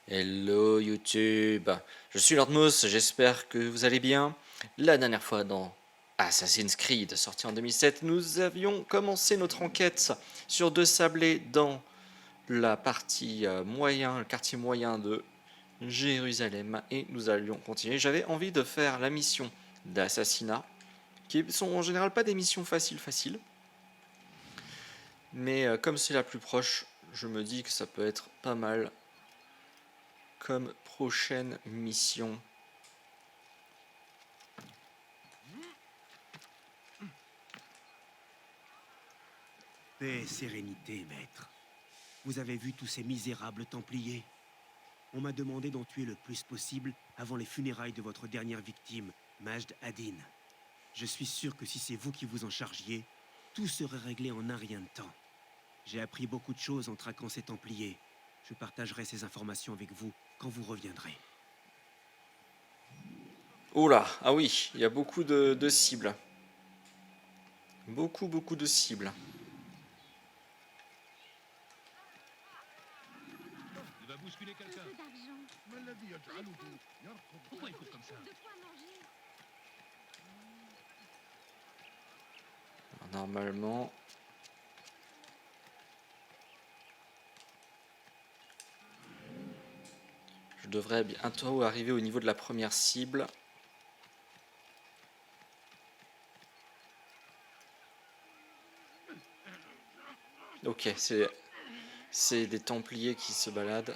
Hello YouTube, je suis Lord Moose, j'espère que vous allez bien. La dernière fois dans Assassin's Creed, sorti en 2007, nous avions commencé notre enquête sur deux sablés dans la partie moyen, le quartier moyen de Jérusalem, et nous allions continuer. J'avais envie de faire la mission d'assassinat, qui sont en général pas des missions faciles, mais comme c'est la plus proche, je me dis que ça peut être pas mal comme prochaine mission. Paix et sérénité, maître. Vous avez vu tous ces misérables Templiers? On m'a demandé d'en tuer le plus possible avant les funérailles de votre dernière victime, Majd ad-Din. Je suis sûr que si c'est vous qui vous en chargiez, tout serait réglé en un rien de temps. J'ai appris beaucoup de choses en traquant ces Templiers. Je partagerai ces informations avec vous quand vous reviendrez. Oula, ah oui, il y a beaucoup de cibles. Beaucoup de cibles. Il va bousculer quelqu'un. Pourquoi il court comme ça? Alors, normalement... je devrais bientôt arriver au niveau de la première cible. Ok, c'est des Templiers qui se baladent.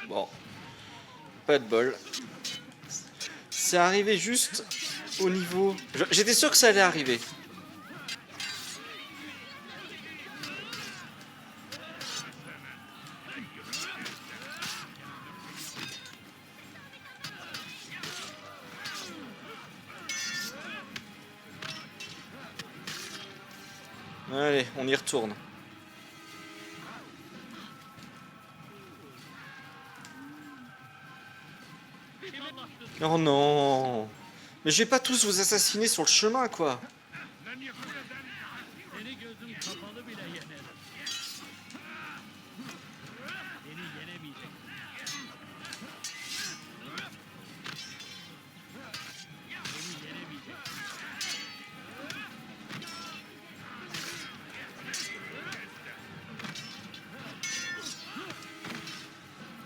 Bon, pas de bol. C'est arrivé juste au niveau... J'étais sûr que ça allait arriver. Allez, on y retourne. Oh non! Mais je vais pas tous vous assassiner sur le chemin, quoi! Seni gözüm kapalı bile yenerim. Seni yenemeyecek. Seni yenemeyecek.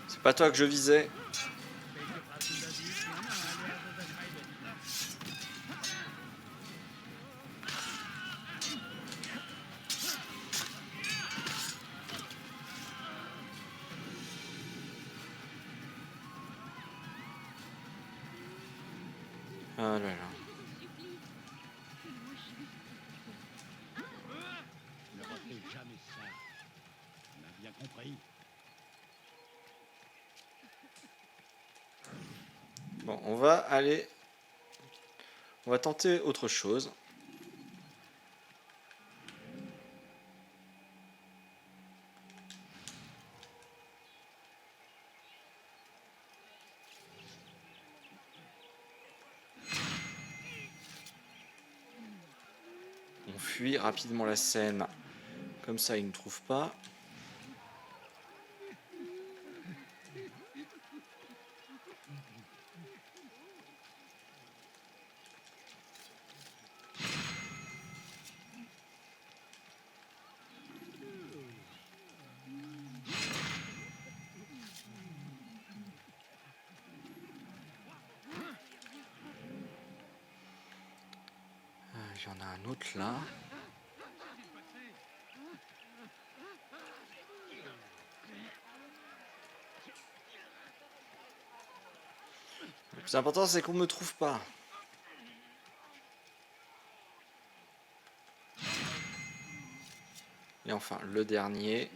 C'est pas toi que je visais. Belki farkında değilsin ama halihazırda kaybettin. Ah là là. Ne refais jamais ça. On a bien compris. Bon, on va aller... on va tenter autre chose. On fuit rapidement la scène. Comme ça, ils ne trouvent pas. Il y en a un autre là. Le plus important, c'est qu'on ne me trouve pas. Et enfin, le dernier.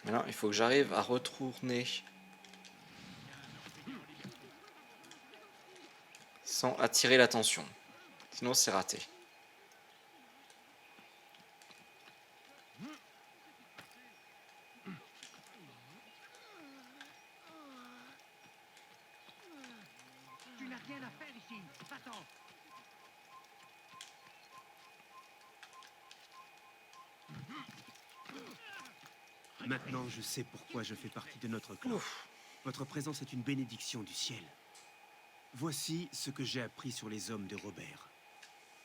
Maintenant, il faut que j'arrive à retourner sans attirer l'attention. Sinon, c'est raté. Maintenant, je sais pourquoi je fais partie de notre clan. Ouf. Votre présence est une bénédiction du ciel. Voici ce que j'ai appris sur les hommes de Robert.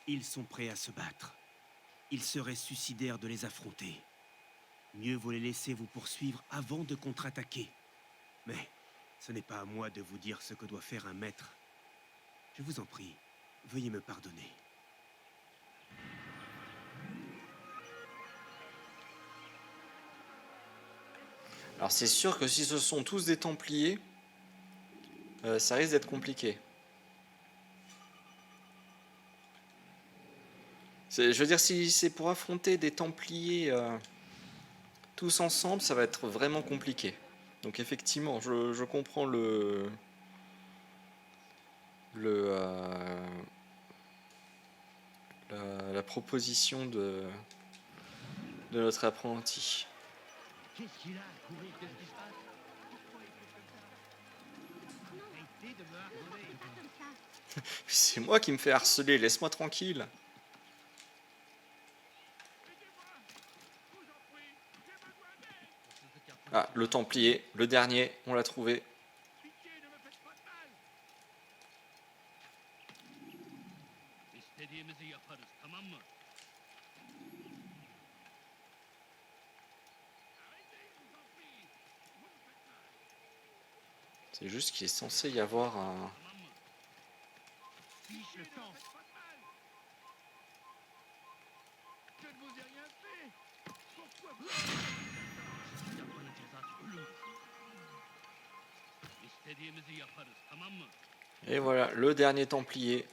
Ils sont prêts à se battre. Il serait suicidaire de les affronter. Mieux vaut les laisser vous poursuivre avant de contre-attaquer. Mais ce n'est pas à moi de vous dire ce que doit faire un maître. Je vous en prie, veuillez me pardonner. Alors c'est sûr que si ce sont tous des Templiers, ça risque d'être compliqué. Je veux dire, si c'est pour affronter des Templiers tous ensemble, ça va être vraiment compliqué. Donc effectivement, je comprends la proposition de notre apprenti. Qu'est-ce qu'il a à courir? Qu'est-ce qui se passe? Arrêtez de me harceler. C'est moi qui me fais harceler, laisse-moi tranquille. Ah, le Templier, le dernier, on l'a trouvé. İstediğimizi yaparız, tamam mı? C'est juste qu'il est censé y avoir un... Fiche le temps. Je ne vous ai rien fait. Pourquoi vous... Yapmanın cezası ölüm. İstediğimizi yaparız, tamam mı? Et voilà, le dernier Templier.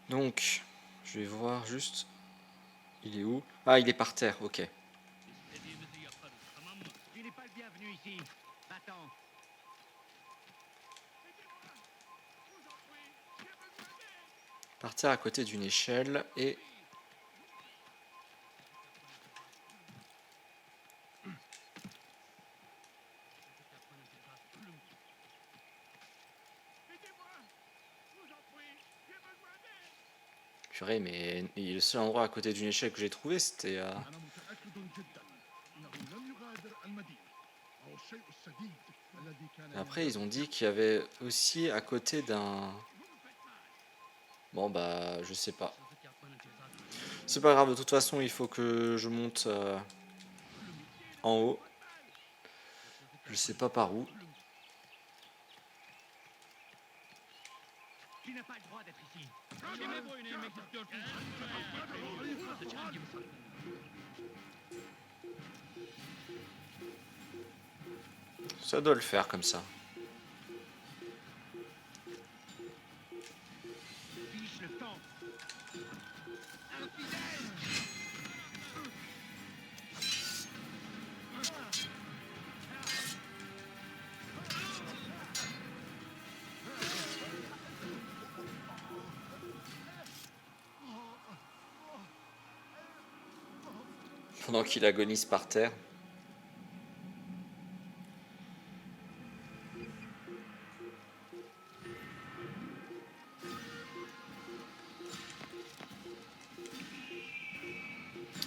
Donc, je vais voir juste... Il est où? Ah, il est par terre, ok. İstediğimizi yaparız, tamam mı? Tu n'es pas le bienvenu ici. Va-t'en. Par terre à côté d'une échelle et... Purée, mais le seul endroit à côté d'une échelle que j'ai trouvé, c'était... أنا متأكد جدا أنه لن يغادر المدينة أو الشيء السديد الذي كان Après, ils ont dit qu'il y avait aussi à côté d'un... Bon, bah, je sais pas. C'est pas grave, de toute façon, il faut que je monte en haut. Je sais pas par où. Tu n'as pas le droit d'être ici. Kime boyun eğmek istiyorsun? Sıçan gibi sarıl. Ça doit le faire comme ça. Fiche le temps. Infidèle. Pendant qu'il agonise par terre.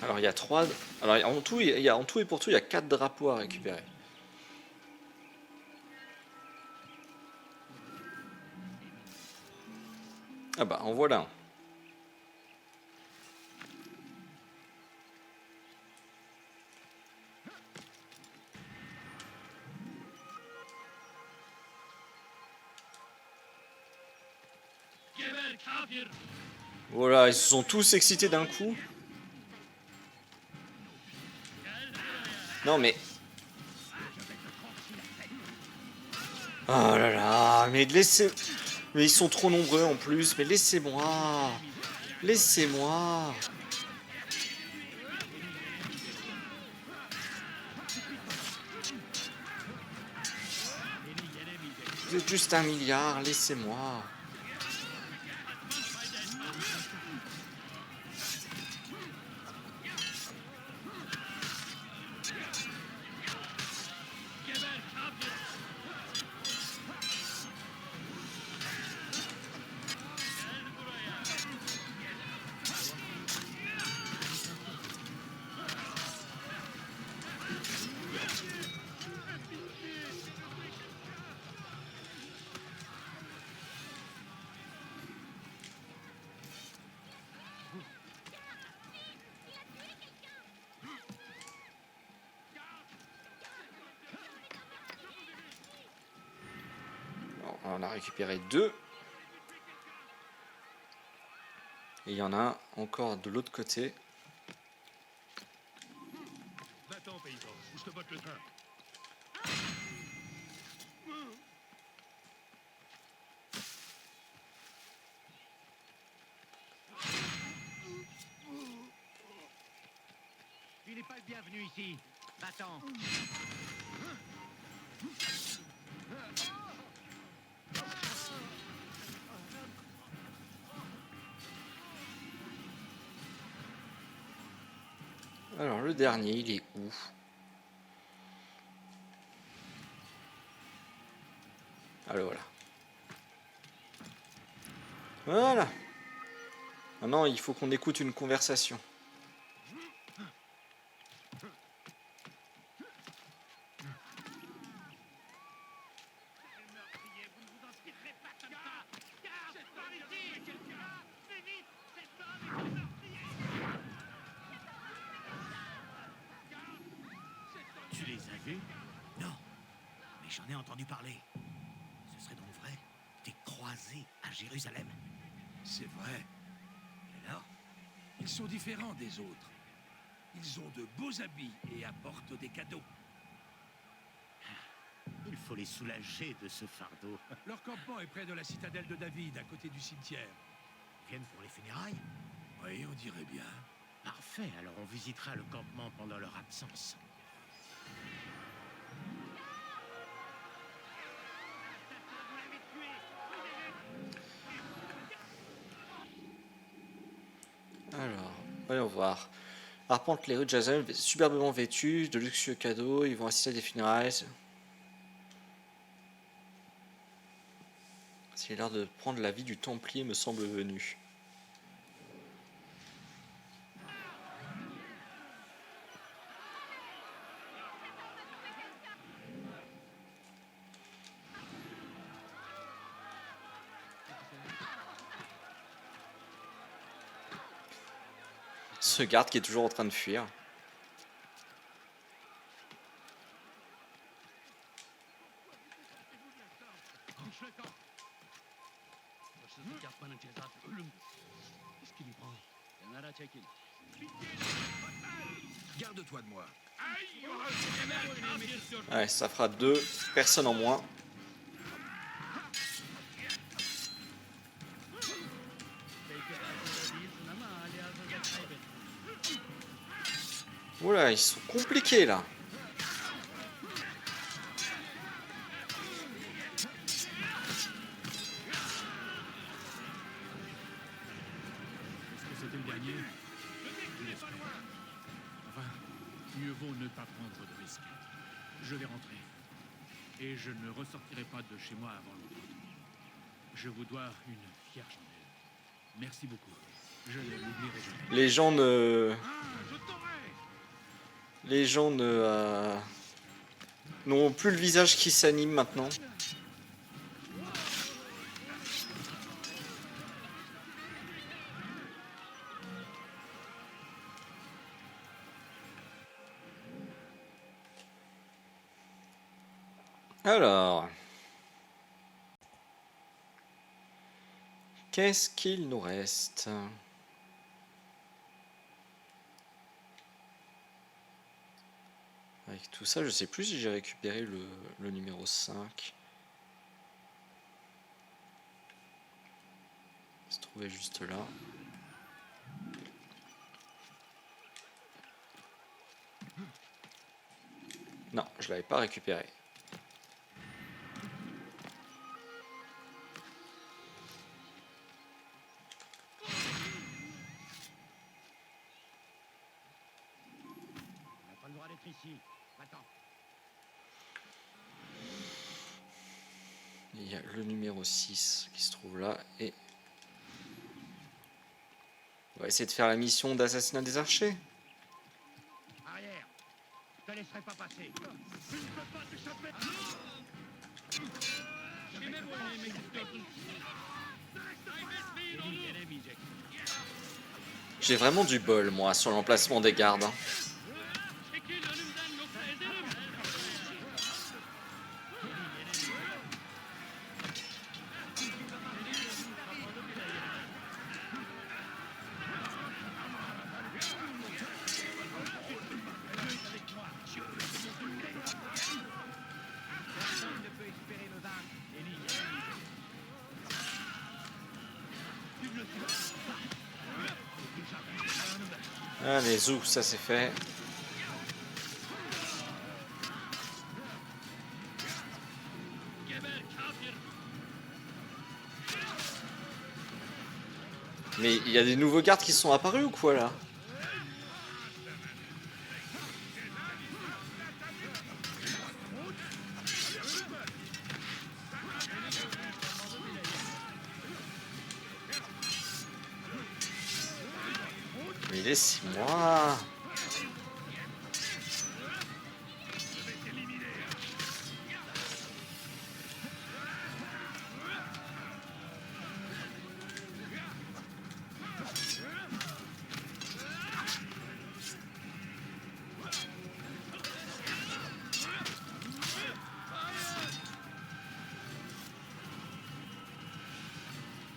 Alors il y a 3... Alors en tout, en tout et pour tout, il y a 4 drapeaux à récupérer. Ah bah en voilà un. Geber kafir. Voilà, ils se sont tous excités d'un coup. Non mais... Oh là là, mais laissez... Mais ils sont trop nombreux en plus, mais laissez-moi. Laissez-moi. Vous êtes juste 1 milliard, laissez-moi. on a récupéré 2. Et il y en a un encore de l'autre côté. Va-t'en, paysan, ou je te botte le train. Tu n'es pas le bienvenu ici. Va-t'en. Alors le dernier, il est où? Alors voilà. Voilà. Maintenant, il faut qu'on écoute une conversation. Tu les as vus? Non, mais j'en ai entendu parler. Ce serait donc vrai? T'es croisé à Jérusalem? C'est vrai, Et alors? ils sont différents des autres. Ils ont de beaux habits et apportent des cadeaux. Il faut les soulager de ce fardeau. Leur campement est près de la citadelle de David, à côté du cimetière. Ils viennent pour les funérailles? Oui, on dirait bien. Parfait, alors on visitera le campement pendant leur absence. Alors, voyons voir. Arpente les rues de Jérusalem, superbement vêtus, de luxueux cadeaux, ils vont assister à des funérailles. C'est l'heure de prendre la vie du Templier, me semble venu. Ce garde qui est toujours en train de fuir. Qu'est-ce qui lui prend? Garde-toi de moi. Ouais, ça fera 2 personnes en moins. Oula, ils sont compliqués là. Est-ce que c'était le dernier? Je l'espère. Enfin, mieux vaut ne pas prendre de risques. Je vais rentrer. Et je ne ressortirai pas de chez moi avant longtemps. Je vous dois une fière chandelle. Merci beaucoup. Je ne l'oublierai jamais. Les gens ne... Je t'aurai! Les gens ne... n'ont plus le visage qui s'anime maintenant. Alors... Qu'est-ce qu'il nous reste? Avec tout ça, je sais plus si j'ai récupéré le numéro 5. Il se trouvait juste là. Non, je l'avais pas récupéré. On n'a pas le droit d'être ici. Va-t'en. Il y a le numéro 6 qui se trouve là et... On va essayer de faire la mission d'assassinat des archers. Arrière. Je te laisserai pas passer. J'ai vraiment du bol, moi, sur l'emplacement des gardes. Hein. Allez, zou, ça c'est fait. Mais il y a des nouveaux gardes qui sont apparus ou quoi là? Mais laissez-moi.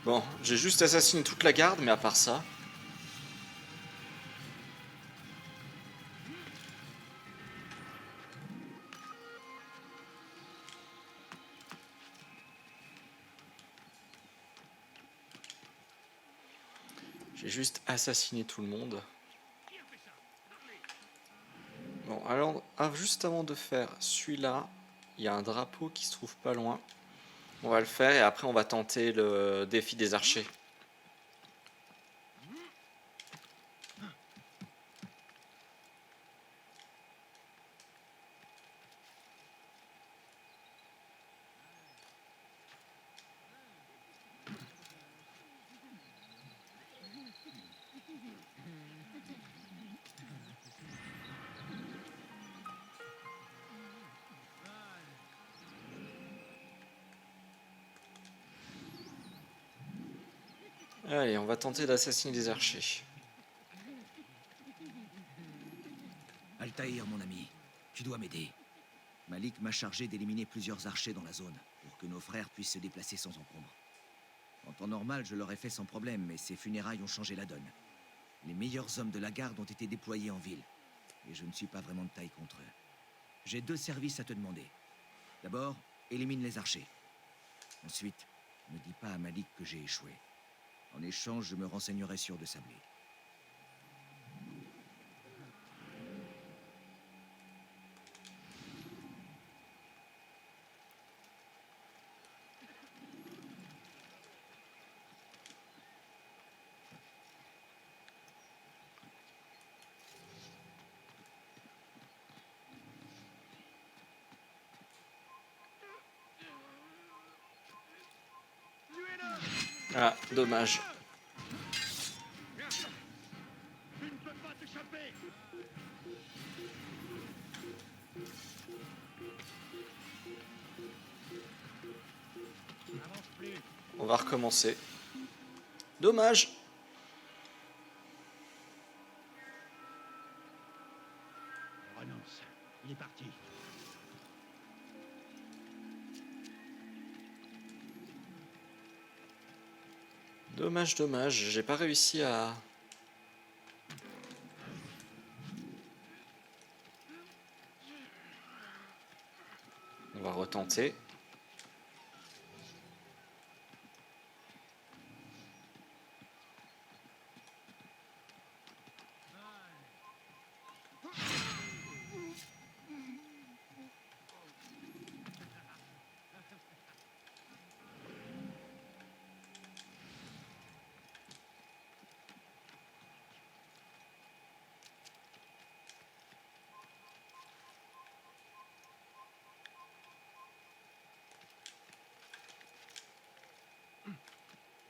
Bon, j'ai juste assassiné toute la garde, mais à part ça... J'ai juste assassiné tout le monde. Bon, alors, juste avant de faire celui-là, il y a un drapeau qui se trouve pas loin. On va le faire et après on va tenter le défi des archers. Allez, on va tenter d'assassiner des archers. Altaïr, mon ami, tu dois m'aider. Malik m'a chargé d'éliminer plusieurs archers dans la zone, pour que nos frères puissent se déplacer sans encombre. En temps normal, je l'aurais fait sans problème, mais ces funérailles ont changé la donne. Les meilleurs hommes de la garde ont été déployés en ville, et je ne suis pas vraiment de taille contre eux. J'ai 2 services à te demander. D'abord, élimine les archers. Ensuite, ne dis pas à Malik que j'ai échoué. En échange, je me renseignerai sur de Sablé. Ah, dommage. Tu ne peux pas t'échapper. N'avance plus. On va recommencer. Dommage. Renonce. Il est parti. Dommage, dommage. J'ai pas réussi à... On va retenter.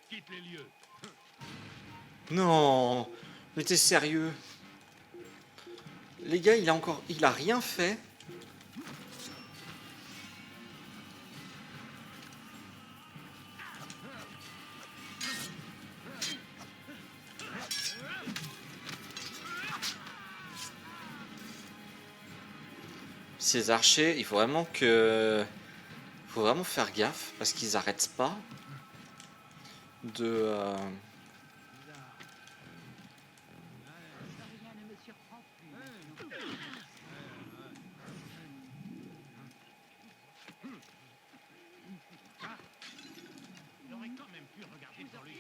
Quitte les lieux. Non, mais t'es sérieux? Les gars, il a rien fait. Ces archers, il faut vraiment faire gaffe parce qu'ils arrêtent pas de... Il aurait quand même pu regarder devant lui.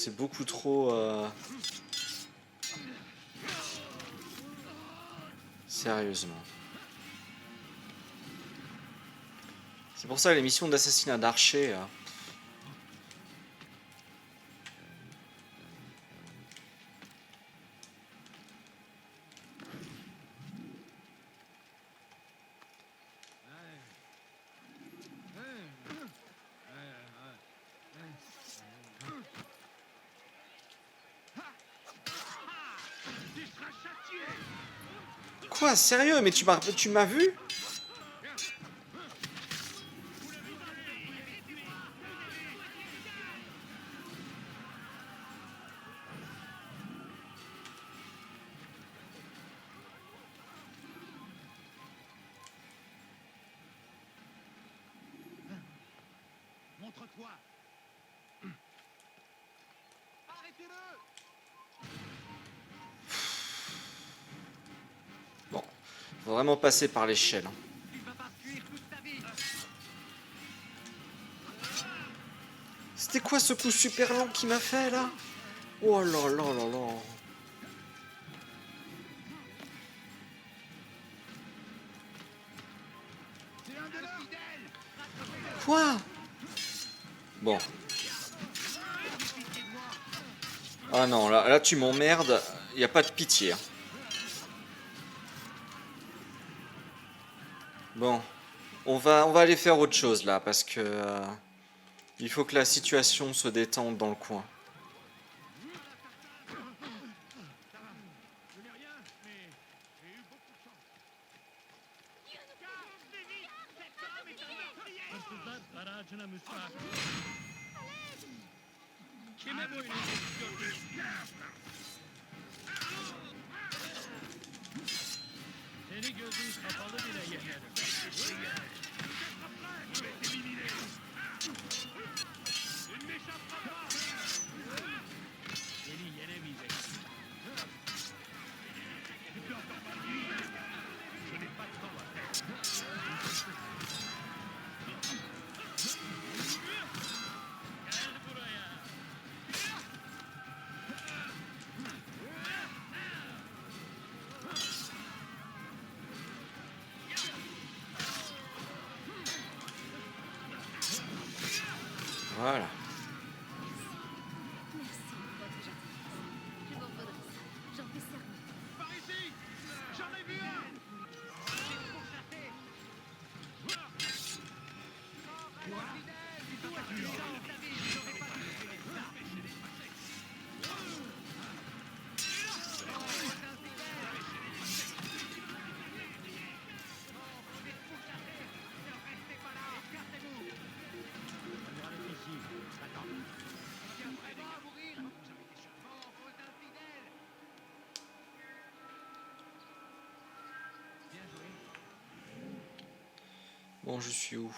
C'est beaucoup trop... Sérieusement. C'est pour ça les missions d'assassinat d'archer... Quoi, sérieux? Mais tu m'as vu? Montre-toi. Arrêtez-le. Bon, faut vraiment passer par l'échelle. Hein. Tu vas pas fuir toute ta vie. C'était quoi ce coup super lent qu'il m'a fait là? Oh là là là là. C'est un de leurs fidèles. Quoi? Bon. Ah non, là tu m'emmerdes. Y a pas de pitié. Hein. Bon. On va aller faire autre chose là parce que... il faut que la situation se détende dans le coin. Je n'ai rien, mais j'ai eu beaucoup de chance. Hırsızlar aracına müstahak. Kime boyun eğiyorsun? Seni gözün kapalı bile yenerim. Beni yenemeyeceksin. Je n'ai pas de temps à perdre. Gel buraya. Voilà. Merci de votre gentillesse. Je vous redresse. J'en fais serment. Par ici. J'en ai vu un. Bon, je suis où?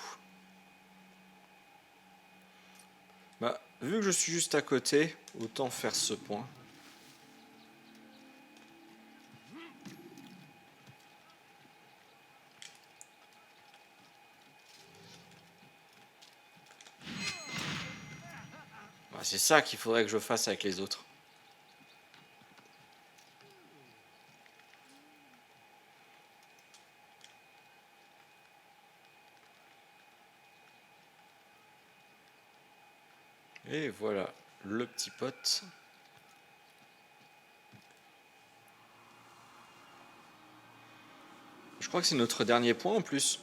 Bah, vu que je suis juste à côté, autant faire ce point. Bah, c'est ça qu'il faudrait que je fasse avec les autres. Et voilà, le petit pote. Je crois que c'est notre dernier point en plus.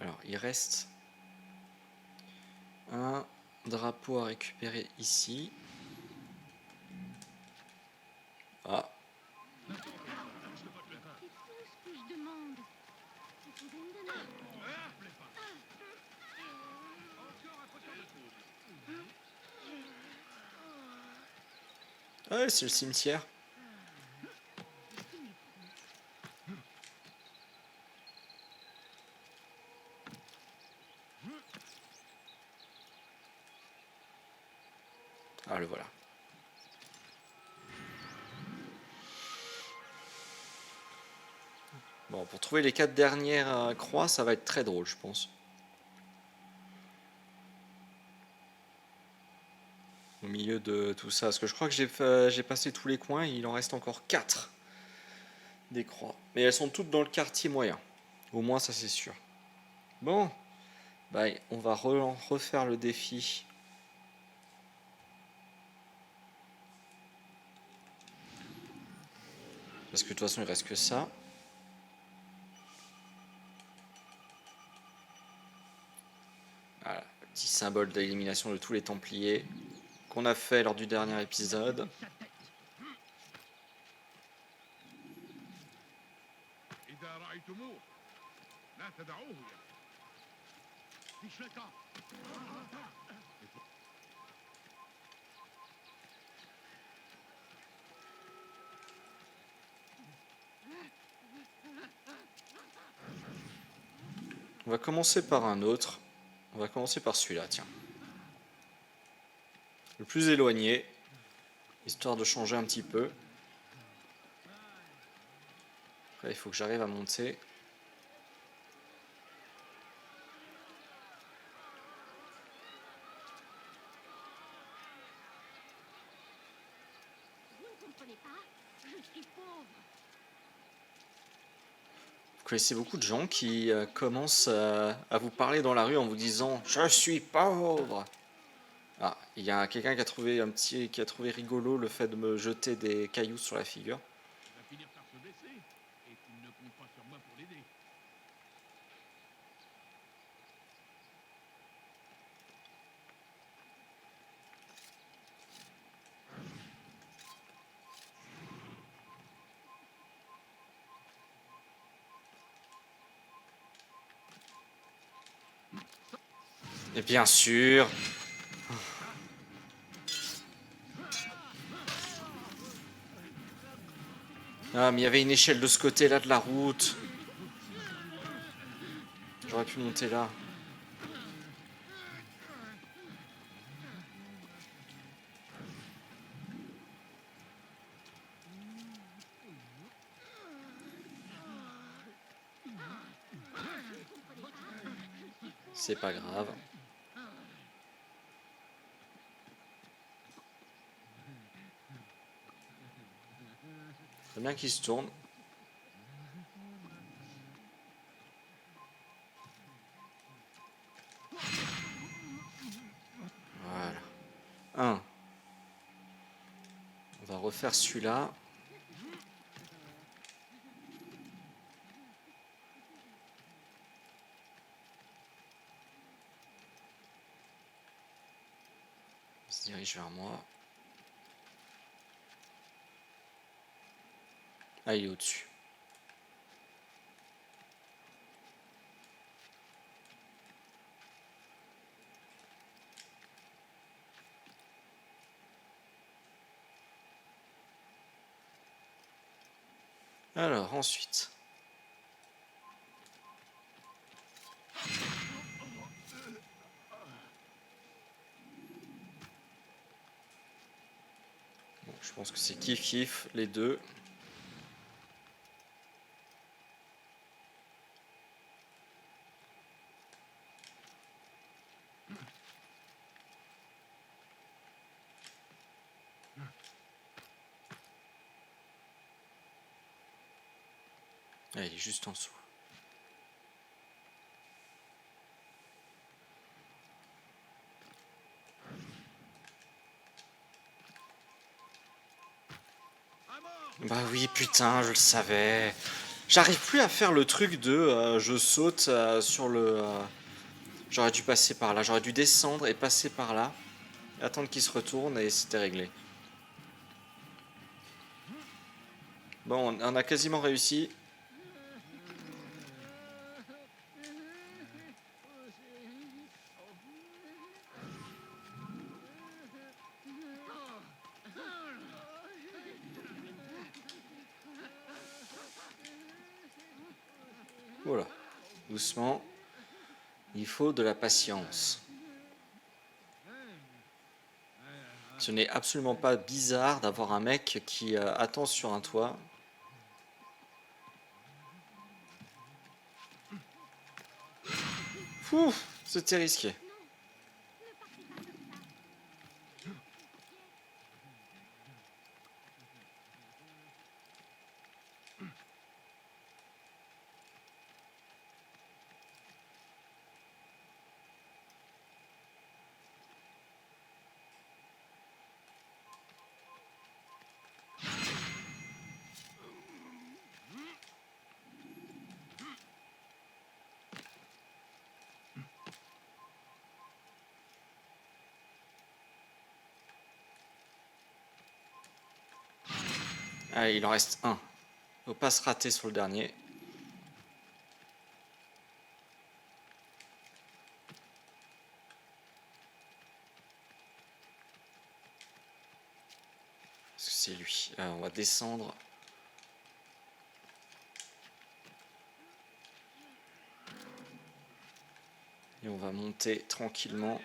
Alors, il reste un drapeau à récupérer ici. Ah, C'est tout ce que je demande. Vous pouvez me donner. ouais, c'est le cimetière. Ah, le voilà. Bon, pour trouver les 4 dernières croix, ça va être très drôle, je pense. Au milieu de tout ça, parce que je crois que j'ai passé tous les coins, et il en reste encore 4 des croix. Mais elles sont toutes dans le quartier moyen. Au moins, ça c'est sûr. Bon, bah, on va refaire le défi. Parce que de toute façon, il reste que ça. Voilà, le petit symbole d'élimination de tous les Templiers qu'on a fait lors du dernier épisode. إذا رأيتموه لا تدعوه يا On va commencer par un autre. On va commencer par celui-là, tiens. Le plus éloigné, histoire de changer un petit peu. Après, il faut que j'arrive à monter. Vous ne comprenez pas? Je suis pauvre. Vous connaissez beaucoup de gens qui commencent à vous parler dans la rue en vous disant « Je suis pauvre !» Ah, il y a quelqu'un qui a trouvé rigolo le fait de me jeter des cailloux sur la figure. Il va finir par se baisser, et tu ne comptes pas sur moi pour l'aider. Et bien sûr. Ah, mais il y avait une échelle de ce côté-là de la route. J'aurais pu monter là. C'est pas grave. C'est bien qu'il se tourne. Voilà. Un. On va refaire celui-là. Il se dirige vers moi. Ah, il est au-dessus. Alors, ensuite. Bon, je pense que c'est kiff-kiff, les deux. Ah, il est juste en dessous. Bah oui, putain, je le savais. J'arrive plus à faire le truc de je saute sur le... j'aurais dû passer par là, j'aurais dû descendre et passer par là, attendre qu'il se retourne et c'était réglé. Bon, on a quasiment réussi. Voilà, doucement. Il faut de la patience. Ce n'est absolument pas bizarre d'avoir un mec qui attend sur un toit. Fou, c'était risqué. Allez, il en reste un. Faut pas se rater sur le dernier. Parce que c'est lui. On va descendre. Et on va monter tranquillement.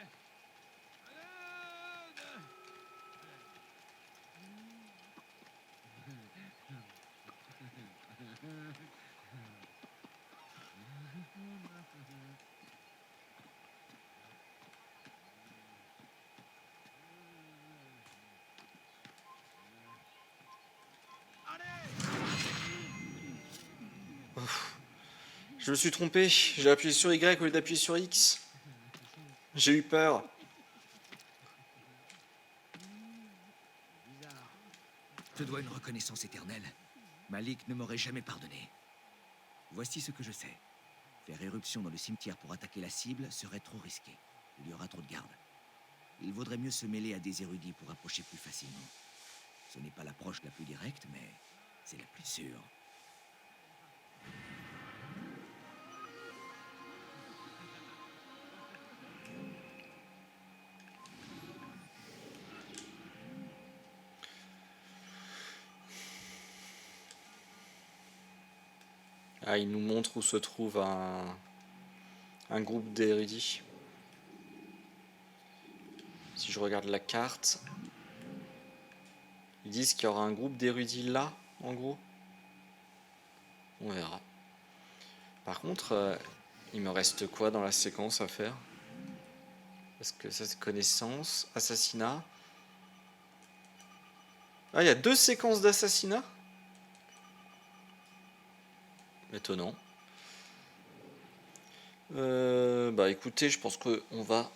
Je me suis trompé, j'ai appuyé sur Y au lieu d'appuyer sur X. J'ai eu peur. Je te dois une reconnaissance éternelle. Malik ne m'aurait jamais pardonné. Voici ce que je sais. Faire éruption dans le cimetière pour attaquer la cible serait trop risqué. Il y aura trop de gardes. Il vaudrait mieux se mêler à des érudits pour approcher plus facilement. Ce n'est pas l'approche la plus directe, mais c'est la plus sûre. Ah, il nous montre où se trouve un groupe d'érudits. Si je regarde la carte, ils disent qu'il y aura un groupe d'érudits là, en gros. On verra. Par contre, il me reste quoi dans la séquence à faire? Parce que ça c'est connaissance, assassinat. Ah, il y a 2 séquences d'assassinat? Étonnant. Bah écoutez, je pense qu'on va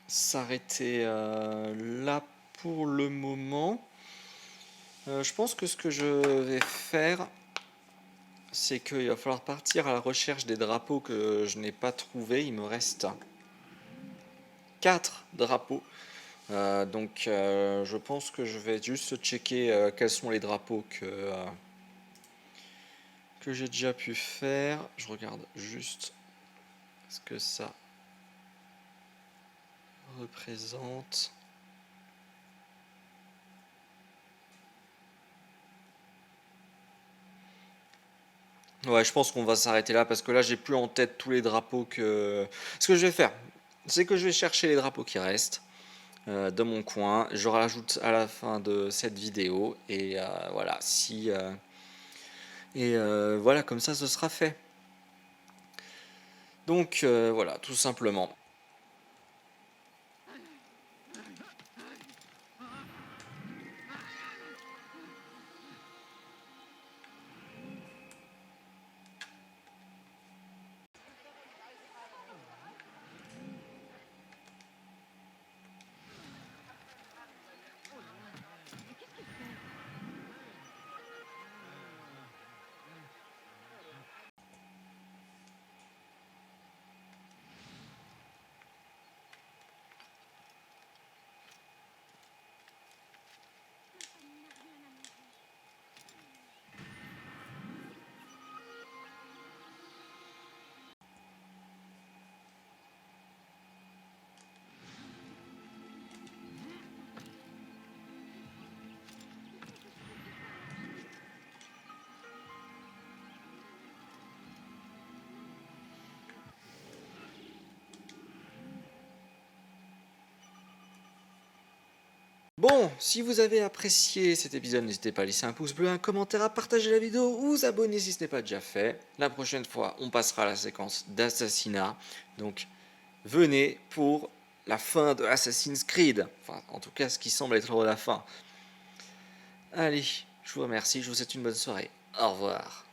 s'arrêter là pour le moment. Je pense que ce que je vais faire, c'est qu'il va falloir partir à la recherche des drapeaux que je n'ai pas trouvés. Il me reste 4 drapeaux. Donc je pense que je vais juste checker quels sont les drapeaux que j'ai déjà pu faire. Je regarde juste ce que ça représente. Ouais, je pense qu'on va s'arrêter là parce que là j'ai plus en tête tous les drapeaux que... Ce que je vais faire, c'est que je vais chercher les drapeaux qui restent de mon coin. Je rajoute à la fin de cette vidéo et voilà, voilà, comme ça ce sera fait. Donc voilà, tout simplement. Bon, si vous avez apprécié cet épisode, n'hésitez pas à laisser un pouce bleu, un commentaire, à partager la vidéo ou vous abonner si ce n'est pas déjà fait. La prochaine fois, on passera à la séquence d'assassinat. Donc, venez pour la fin de Assassin's Creed. Enfin, en tout cas, ce qui semble être la fin. Allez, je vous remercie, je vous souhaite une bonne soirée. Au revoir.